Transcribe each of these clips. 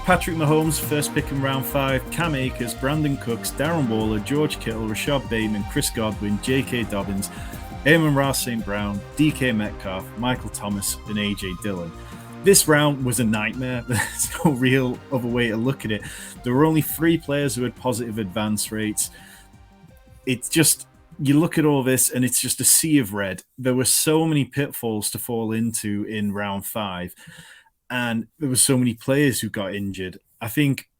Patrick Mahomes, first pick in round 5, Cam Akers, Brandon Cooks, Darren Waller, George Kittle, Rashad Bateman, Chris Godwin, J.K. Dobbins, Amon-Ra St. Brown, DK Metcalf, Michael Thomas, and A.J. Dillon. This round was a nightmare. There's no real other way to look at it. There were only 3 players who had positive advance rates. It's just, you look at all this and it's just a sea of red. There were so many pitfalls to fall into in round 5. And there were so many players who got injured. I think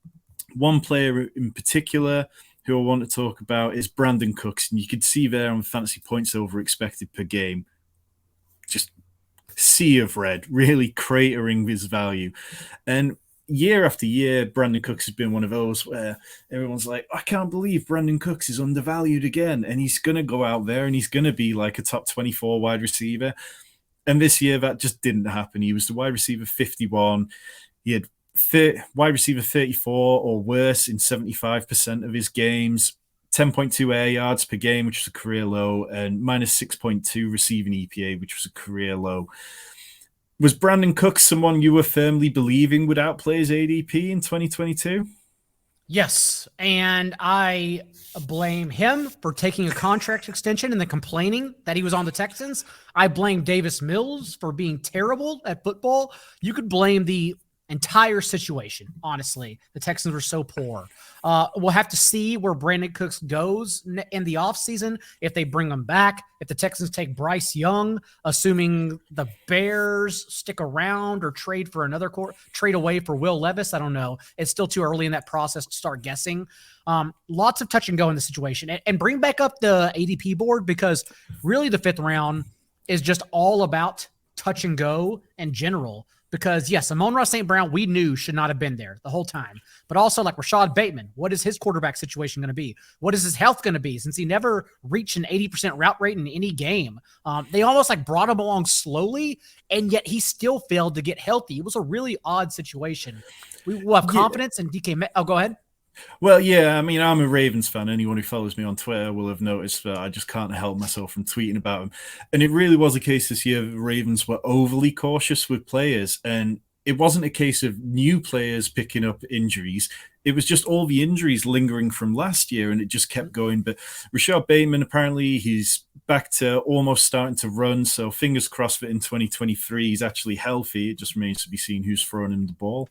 one player in particular who I want to talk about is Brandon Cooks. And you could see there on fantasy points over expected per game, just sea of red, really cratering his value. And year after year, Brandon Cooks has been one of those where everyone's like, I can't believe Brandon Cooks is undervalued again. And he's going to go out there and he's going to be like a top 24 wide receiver. And this year, that just didn't happen. He was the wide receiver 51. He had wide receiver 34 or worse in 75% of his games, 10.2 air yards per game, which was a career low, and minus 6.2 receiving EPA, which was a career low. Was Brandon Cooks someone you were firmly believing would outplay his ADP in 2022? Yes, and I blame him for taking a contract extension and then complaining that he was on the Texans. I blame Davis Mills for being terrible at football. You could blame the entire situation, honestly. The Texans were so poor. We'll have to see where Brandon Cooks goes in the offseason, if they bring him back, if the Texans take Bryce Young, assuming the Bears stick around or trade away for Will Levis. I don't know. It's still too early in that process to start guessing. Lots of touch and go in the situation. And bring back up the ADP board, because really the 5th round is just all about touch and go in general. Because, yes, Amon-Ra St. Brown, we knew should not have been there the whole time. But also, like Rashad Bateman, what is his quarterback situation going to be? What is his health going to be, since he never reached an 80% route rate in any game? They almost brought him along slowly, and yet he still failed to get healthy. It was a really odd situation. We will have confidence in DK. Oh, go ahead. Well, yeah, I mean, I'm a Ravens fan. Anyone who follows me on Twitter will have noticed that I just can't help myself from tweeting about him. And it really was a case this year the Ravens were overly cautious with players. And it wasn't a case of new players picking up injuries. It was just all the injuries lingering from last year, and it just kept going. But Rashad Bateman, apparently, he's back to almost starting to run. So fingers crossed that in 2023, he's actually healthy. It just remains to be seen who's throwing him the ball.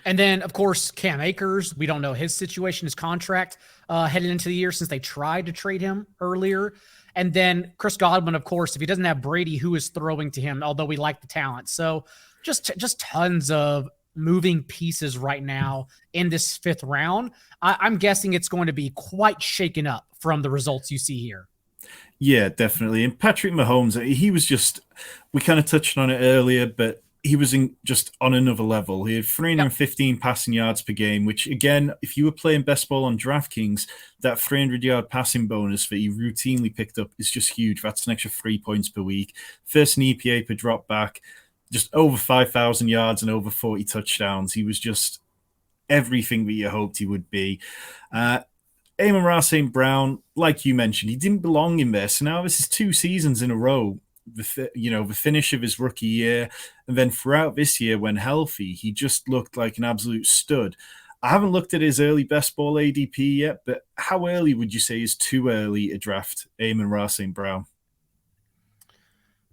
And then, of course, Cam Akers, we don't know his situation, his contract heading into the year, since they tried to trade him earlier. And then Chris Godwin, of course, if he doesn't have Brady, who is throwing to him, although we like the talent. So just tons of moving pieces right now in this 5th round. I'm guessing it's going to be quite shaken up from the results you see here. Yeah, definitely. And Patrick Mahomes, he was just, we kind of touched on it earlier, but he was just on another level. He had 315 passing yards per game, which, again, if you were playing best ball on DraftKings, that 300-yard passing bonus that he routinely picked up is just huge. That's an extra 3 points per week. First in EPA per drop back, just over 5,000 yards and over 40 touchdowns. He was just everything that you hoped he would be. Amon-Ra St. Brown, like you mentioned, he didn't belong in there. So now this is 2 seasons in a row. The finish of his rookie year, and then throughout this year, when healthy, he just looked like an absolute stud. I haven't looked at his early best ball ADP yet, but how early would you say is too early to draft Amon-Ra St. Brown?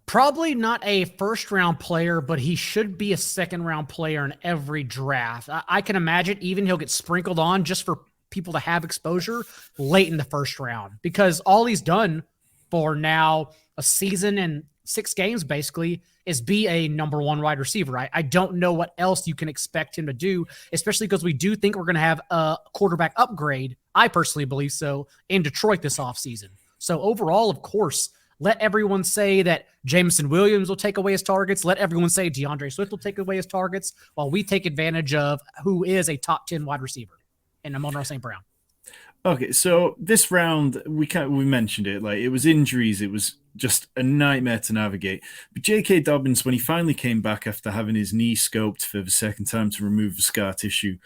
Probably not a first-round player, but he should be a second-round player in every draft. I can imagine even he'll get sprinkled on just for people to have exposure late in the first round, because all he's done for now a season and 6 games basically is be a number 1 wide receiver. I don't know what else you can expect him to do, especially because we do think we're going to have a quarterback upgrade. I personally believe so in Detroit this offseason. So overall, of course, let everyone say that Jameson Williams will take away his targets. Let everyone say DeAndre Swift will take away his targets, while we take advantage of who is a top 10 wide receiver in Amon-Ra St. Brown. Okay, so this round, we mentioned it, it was injuries, it was just a nightmare to navigate. But J.K. Dobbins, when he finally came back after having his knee scoped for the second time to remove the scar tissue,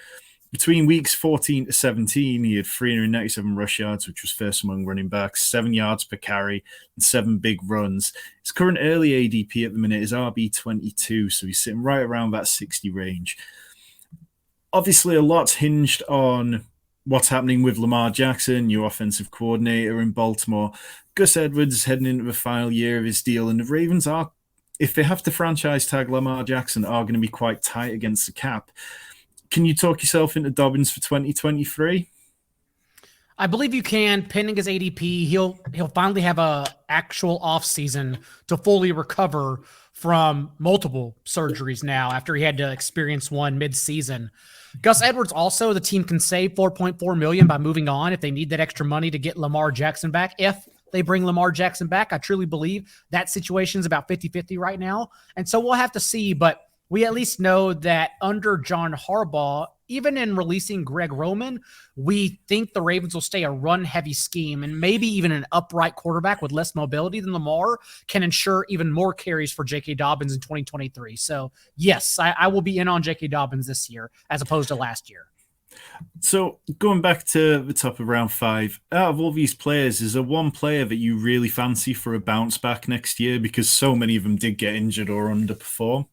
Between weeks 14 to 17, he had 397 rush yards, which was first among running backs, 7 yards per carry, and 7 big runs. His current early ADP at the minute is RB22, so he's sitting right around that 60 range. Obviously, a lot's hinged on what's happening with Lamar Jackson, new offensive coordinator in Baltimore. Gus Edwards is heading into the final year of his deal, and the Ravens are, if they have to franchise tag Lamar Jackson, are going to be quite tight against the cap. Can you talk yourself into Dobbins for 2023? I believe you can. Pending his ADP, he'll finally have a actual off season to fully recover from multiple surgeries now after he had to experience one mid-season. Gus Edwards also, the team can save $4.4 million by moving on if they need that extra money to get Lamar Jackson back. If they bring Lamar Jackson back, I truly believe that situation is about 50-50 right now. And so we'll have to see, but we at least know that under John Harbaugh, even in releasing Greg Roman, we think the Ravens will stay a run-heavy scheme, and maybe even an upright quarterback with less mobility than Lamar can ensure even more carries for J.K. Dobbins in 2023. So, yes, I will be in on J.K. Dobbins this year as opposed to last year. So, going back to the top of round 5, out of all these players, is there one player that you really fancy for a bounce back next year? Because so many of them did get injured or underperform.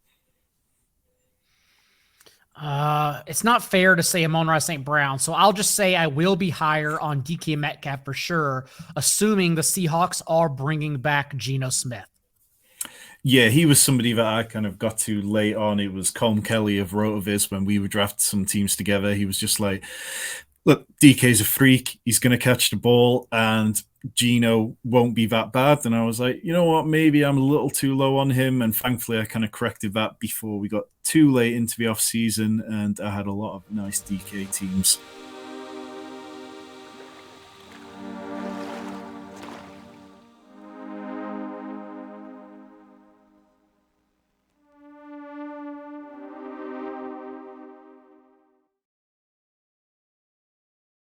It's not fair to say Amon-Ra St. Brown, so I'll just say I will be higher on DK Metcalf for sure, assuming the Seahawks are bringing back Geno Smith. Yeah, he was somebody that I kind of got to late on. It was Colm Kelly of Rotoviz when we would draft some teams together. He was just like, look, DK's a freak. He's going to catch the ball, and Geno won't be that bad. And I was like, you know what? Maybe I'm a little too low on him. And thankfully, I kind of corrected that before we got too late into the offseason, and I had a lot of nice DK teams.